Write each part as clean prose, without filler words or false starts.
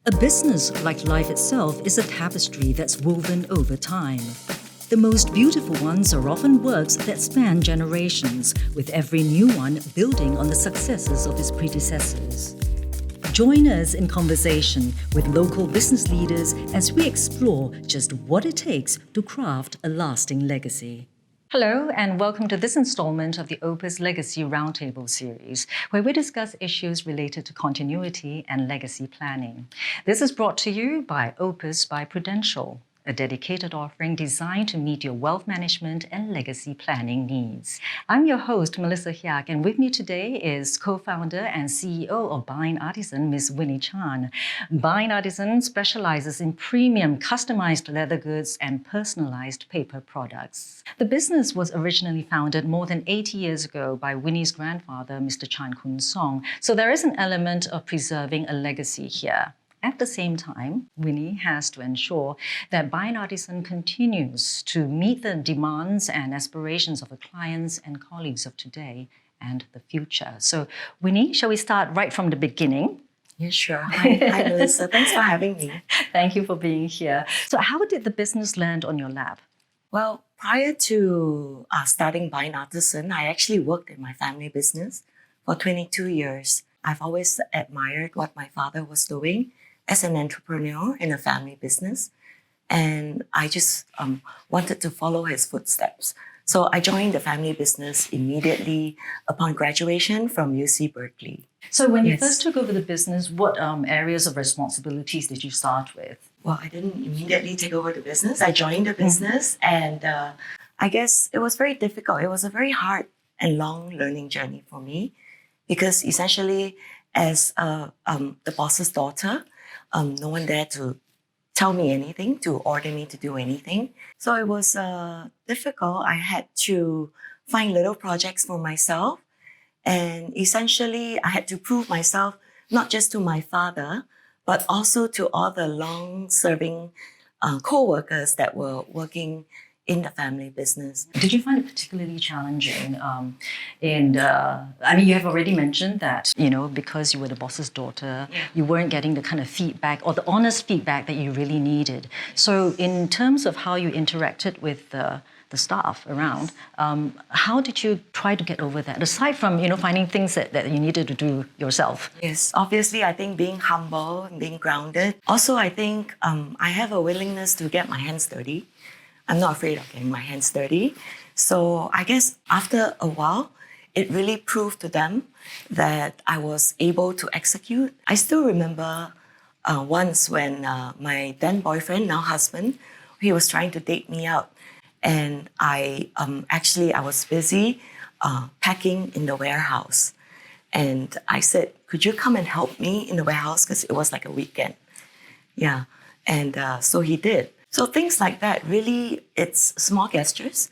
A business, like life itself, is a tapestry that's woven over time. The most beautiful ones are often works that span generations, with every new one building on the successes of its predecessors. Join us in conversation with local business leaders as we explore just what it takes to craft a lasting legacy. Hello, and welcome to this installment of the Opus Legacy Roundtable series, where we discuss issues related to continuity and legacy planning. This is brought to you by Opus by Prudential, a dedicated offering designed to meet your wealth management and legacy planning needs. I'm your host, Melissa Hyak, and with me today is co-founder and CEO of Bynd Artisan, Ms. Winnie Chan. Bynd Artisan specializes in premium customized leather goods and personalized paper products. The business was originally founded more than 80 years ago by Winnie's grandfather, Mr. Chan Kun Song, so there is an element of preserving a legacy here. At the same time, Winnie has to ensure that Bynd Artisan continues to meet the demands and aspirations of the clients and colleagues of today and the future. So, Winnie, shall we start right from the beginning? Yeah, sure. Hi, Melissa. Thanks for having me. Thank you for being here. So, how did the business land on your lap? Well, prior to starting Bynd Artisan, I actually worked in my family business for 22 years. I've always admired what my father was doing as an entrepreneur in a family business. And I just wanted to follow his footsteps. So I joined the family business immediately upon graduation from UC Berkeley. So when you first took over the business, what areas of responsibilities did you start with? Well, I didn't immediately take over the business. I joined the business and I guess it was very difficult. It was a very hard and long learning journey for me because essentially as the boss's daughter, no one dared to tell me anything, to order me to do anything. So it was difficult. I had to find little projects for myself. And essentially, I had to prove myself not just to my father, but also to all the long-serving co-workers that were working in the family business. Did you find it particularly challenging? You have already mentioned that, because you were the boss's daughter, you weren't getting the kind of feedback or the honest feedback that you really needed. So in terms of how you interacted with the staff around, how did you try to get over that? Aside from, finding things that you needed to do yourself. Yes, obviously, I think being humble and being grounded. Also, I think I have a willingness to get my hands dirty. I'm not afraid of getting my hands dirty. So I guess after a while, it really proved to them that I was able to execute. I still remember once when my then boyfriend, now husband, he was trying to date me out. And I was busy packing in the warehouse. And I said, could you come and help me in the warehouse? Because it was like a weekend. Yeah. And so he did. So things like that, really, it's small gestures.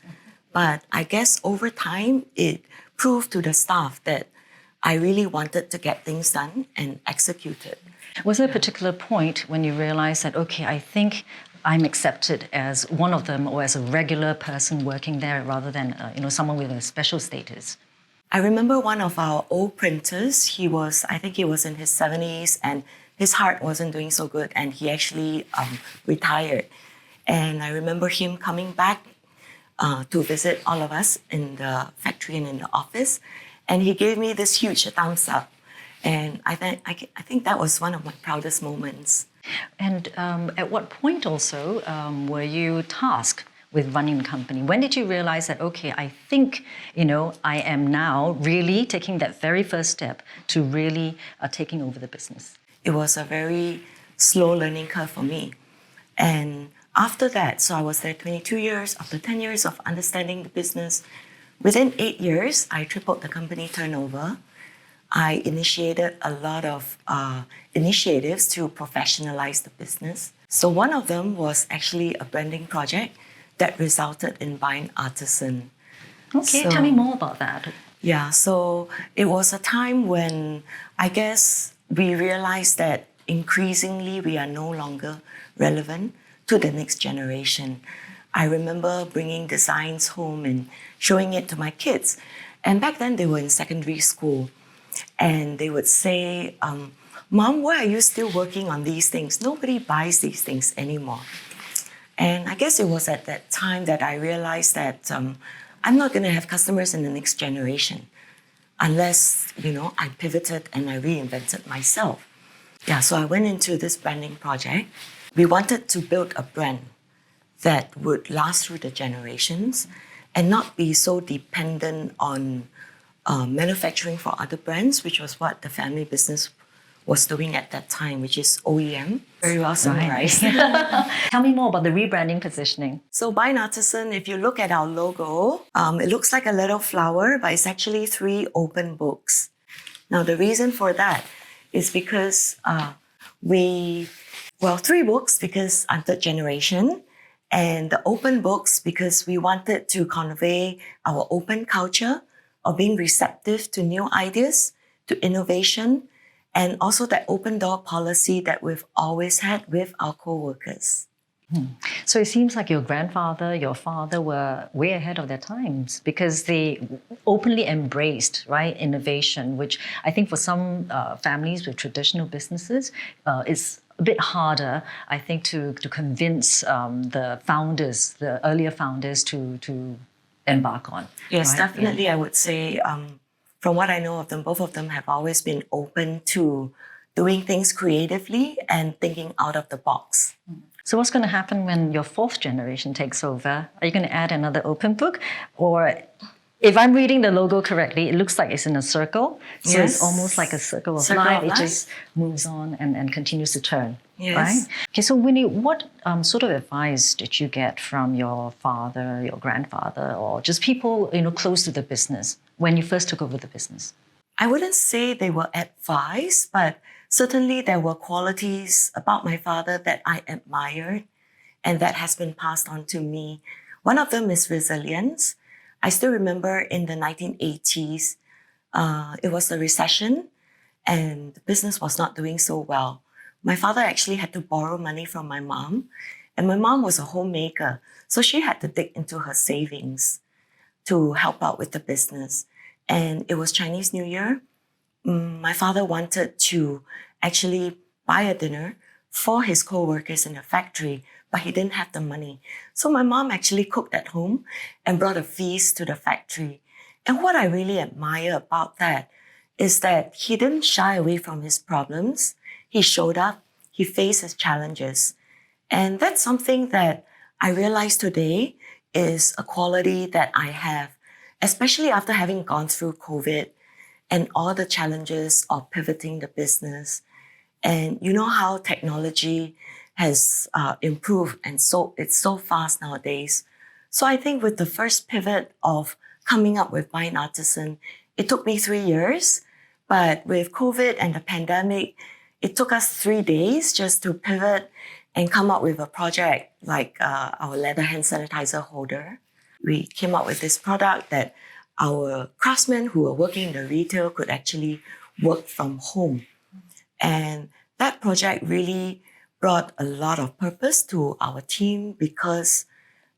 But I guess over time, it proved to the staff that I really wanted to get things done and execute it. Was there a particular point when you realized that, okay, I think I'm accepted as one of them or as a regular person working there rather than someone with a special status? I remember one of our old printers, I think he was in his 70s and his heart wasn't doing so good and he actually retired. And I remember him coming back to visit all of us in the factory and in the office. And he gave me this huge thumbs up. And I think that was one of my proudest moments. And at what point also were you tasked with running the company? When did you realize that, okay, I think, I am now really taking that very first step to really taking over the business? It was a very slow learning curve for me. And after that, so I was there 22 years, after 10 years of understanding the business, within 8 years, I tripled the company turnover. I initiated a lot of initiatives to professionalize the business. So one of them was actually a branding project that resulted in Bynd Artisan. Okay, tell me more about that. Yeah, so it was a time when I guess we realized that increasingly we are no longer relevant to the next generation. I remember bringing designs home and showing it to my kids. And back then they were in secondary school. And they would say, Mom, why are you still working on these things? Nobody buys these things anymore. And I guess it was at that time that I realized that I'm not going to have customers in the next generation unless, I pivoted and I reinvented myself. Yeah, so I went into this branding project. We wanted to build a brand that would last through the generations and not be so dependent on manufacturing for other brands, which was what the family business was doing at that time, which is OEM. Very well summarized. Tell me more about the rebranding positioning. So Bynd Artisan, if you look at our logo, it looks like a little flower, but it's actually 3 open books. Now, the reason for that is because 3 books because I'm third generation, and the open books because we wanted to convey our open culture of being receptive to new ideas, to innovation, and also that open door policy that we've always had with our co-workers. So it seems like your grandfather, your father were way ahead of their times because they openly embraced, right, innovation, which I think for some families with traditional businesses is a bit harder, I think, to convince the founders, the earlier founders to embark on. Yes, right? definitely. I would say from what I know of them, both of them have always been open to doing things creatively and thinking out of the box. So what's going to happen when your 4th generation takes over? Are you going to add another open book? Or if I'm reading the logo correctly, it looks like it's in a circle. So Yes. It's almost like a circle of Circle life. of It life. just moves on and continues to turn. Yes. Right? Okay, so Winnie, what sort of advice did you get from your father, your grandfather, or just people close to the business when you first took over the business? I wouldn't say they were advice, but certainly there were qualities about my father that I admired and that has been passed on to me. One of them is resilience. I still remember in the 1980s, it was the recession and the business was not doing so well. My father actually had to borrow money from my mom, and my mom was a homemaker, so she had to dig into her savings to help out with the business. And it was Chinese New Year. My father wanted to actually buy a dinner for his co-workers in the factory, but he didn't have the money. So my mom actually cooked at home and brought a feast to the factory. And what I really admire about that is that he didn't shy away from his problems. He showed up, he faced his challenges. And that's something that I realize today is a quality that I have, especially after having gone through COVID and all the challenges of pivoting the business. And you know how technology has improved, and so it's so fast nowadays. So I think with the first pivot of coming up with Bynd Artisan, it took me 3 years, but with COVID and the pandemic, it took us 3 days just to pivot and come up with a project like our leather hand sanitizer holder. We came up with this product that our craftsmen who were working in the retail could actually work from home. And that project really brought a lot of purpose to our team because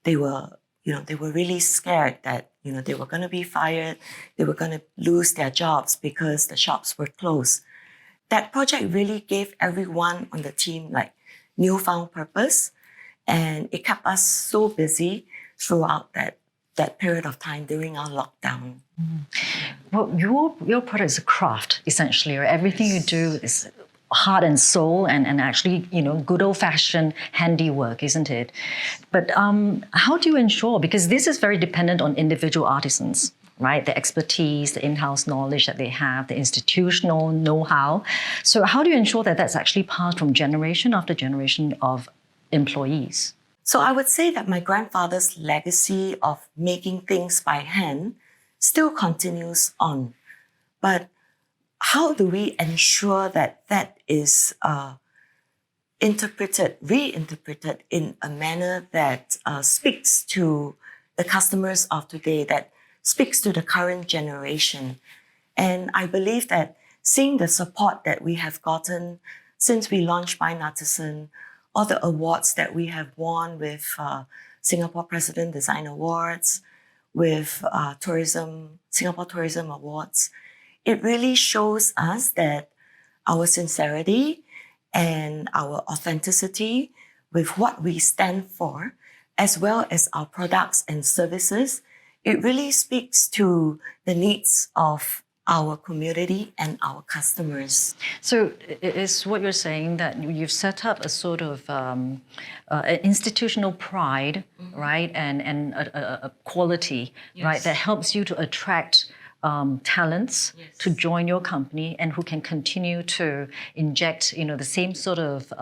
they were really scared that, they were going to be fired, they were going to lose their jobs because the shops were closed. That project really gave everyone on the team like newfound purpose, and it kept us so busy throughout that period of time during our lockdown. Well, your product is a craft, essentially, right? Everything you do is heart and soul and actually, good old-fashioned handiwork, isn't it? But how do you ensure, because this is very dependent on individual artisans, right? The expertise, the in-house knowledge that they have, the institutional know-how. So how do you ensure that that's actually passed from generation after generation of employees? So I would say that my grandfather's legacy of making things by hand still continues on. But how do we ensure that that is reinterpreted in a manner that speaks to the customers of today, that speaks to the current generation? And I believe that seeing the support that we have gotten since we launched Bynd Artisan, all the awards that we have won with Singapore President Design Awards, with Singapore Tourism Awards, it really shows us that our sincerity and our authenticity with what we stand for, as well as our products and services, it really speaks to the needs of our community and our customers. So is what you're saying that you've set up a sort of an institutional pride, right, and a quality, right, that helps you to attract talents to join your company and who can continue to inject, the same sort of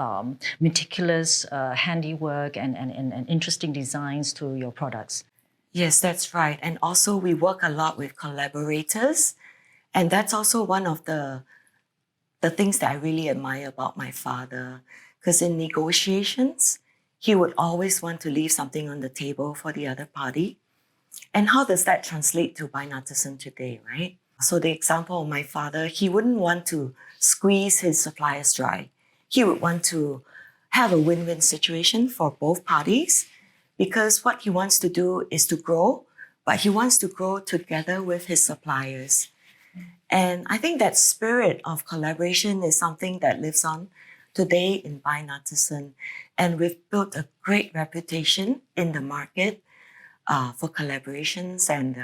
meticulous handiwork and interesting designs to your products. Yes, that's right. And also we work a lot with collaborators. And that's also one of the things that I really admire about my father. Because in negotiations, he would always want to leave something on the table for the other party. And how does that translate to Bynd Artisan today, right? So the example of my father, he wouldn't want to squeeze his suppliers dry. He would want to have a win-win situation for both parties, because what he wants to do is to grow, but he wants to grow together with his suppliers. And I think that spirit of collaboration is something that lives on today in Bynd Artisan. And we've built a great reputation in the market for collaborations. And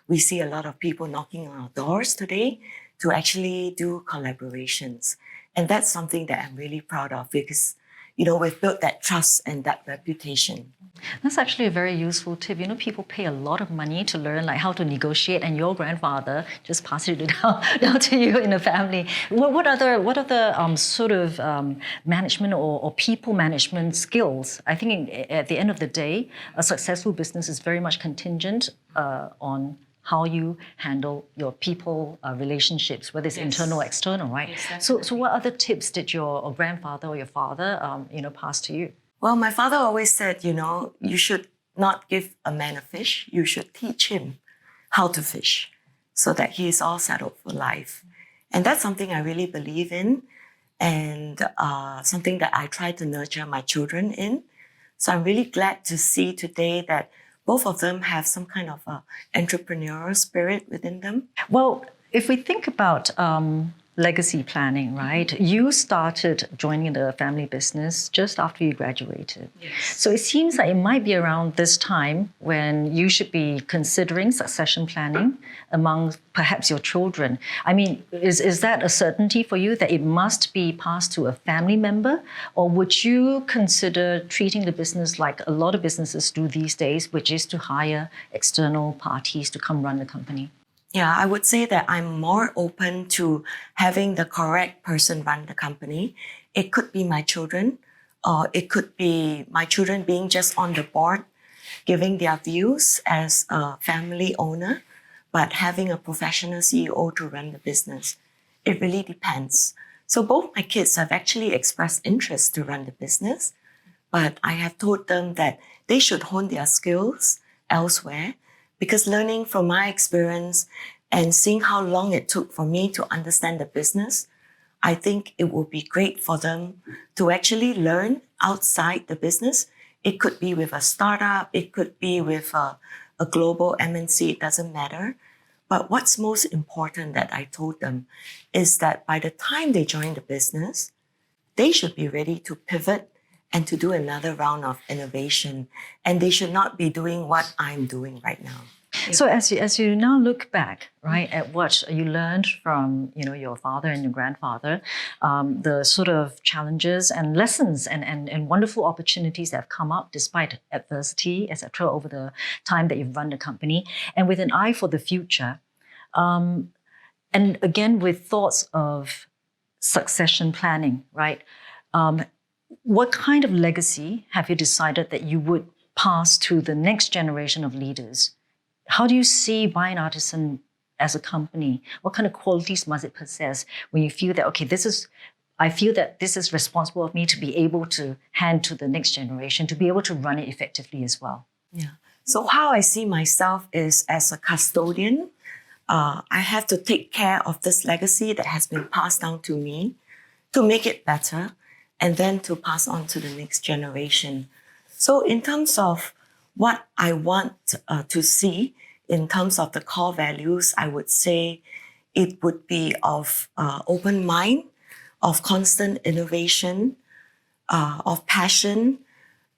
we see a lot of people knocking on our doors today to actually do collaborations. And that's something that I'm really proud of, because we've built that trust and that reputation. That's actually a very useful tip. People pay a lot of money to learn how to negotiate, and your grandfather just passed it down to you in the family. What other sort of management or people management skills? I think at the end of the day, a successful business is very much contingent on how you handle your people relationships, whether it's internal or external, right? Yes, so what other tips did your grandfather or your father, pass to you? Well, my father always said, you should not give a man a fish. You should teach him how to fish so that he is all settled for life. And that's something I really believe in, and something that I try to nurture my children in. So I'm really glad to see today that both of them have some kind of entrepreneurial spirit within them. Well, if we think about legacy planning, right? You started joining the family business just after you graduated. Yes. So it seems like it might be around this time when you should be considering succession planning among perhaps your children. I mean, is that a certainty for you that it must be passed to a family member? Or would you consider treating the business like a lot of businesses do these days, which is to hire external parties to come run the company? Yeah, I would say that I'm more open to having the correct person run the company. It could be my children, or it could be my children being just on the board, giving their views as a family owner, but having a professional CEO to run the business. It really depends. So both my kids have actually expressed interest to run the business, but I have told them that they should hone their skills elsewhere, because learning from my experience and seeing how long it took for me to understand the business, I think it would be great for them to actually learn outside the business. It could be with a startup, it could be with a global MNC, it doesn't matter. But what's most important that I told them is that by the time they join the business, they should be ready to pivot and to do another round of innovation. And they should not be doing what I'm doing right now. So as you now look back, right, at what you learned from your father and your grandfather, the sort of challenges and lessons and wonderful opportunities that have come up despite adversity, etc., over the time that you've run the company, and with an eye for the future, and again with thoughts of succession planning, right? What kind of legacy have you decided that you would pass to the next generation of leaders? How do you see Bynd Artisan as a company? What kind of qualities must it possess when you feel that, okay, I feel that this is responsible of me to be able to hand to the next generation, to be able to run it effectively as well? Yeah. So how I see myself is as a custodian. I have to take care of this legacy that has been passed down to me to make it better, and then to pass on to the next generation. So in terms of what I want to see in terms of the core values, I would say it would be of open mind, of constant innovation, of passion,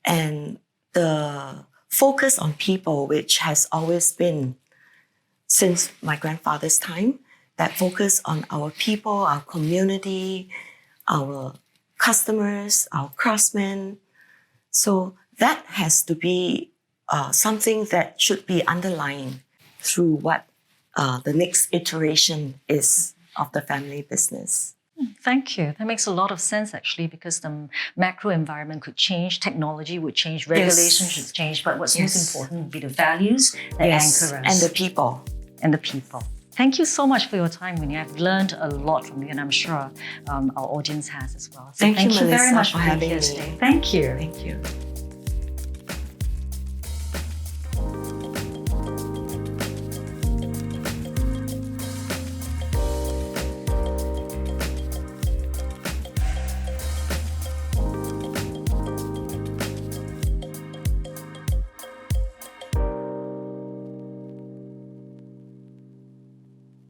and the focus on people, which has always been since my grandfather's time, that focus on our people, our community, our customers, our craftsmen. So that has to be something that should be underlying through what the next iteration is of the family business. Thank you. That makes a lot of sense, actually, because the macro environment could change, technology would change, regulations should change, but what's most important would be the values that anchor us. And the people. And the people. Thank you so much for your time, Winnie. I've learned a lot from you, and I'm sure our audience has as well. So thank you, very Melissa, much for being having here me today. Thank you. Thank you.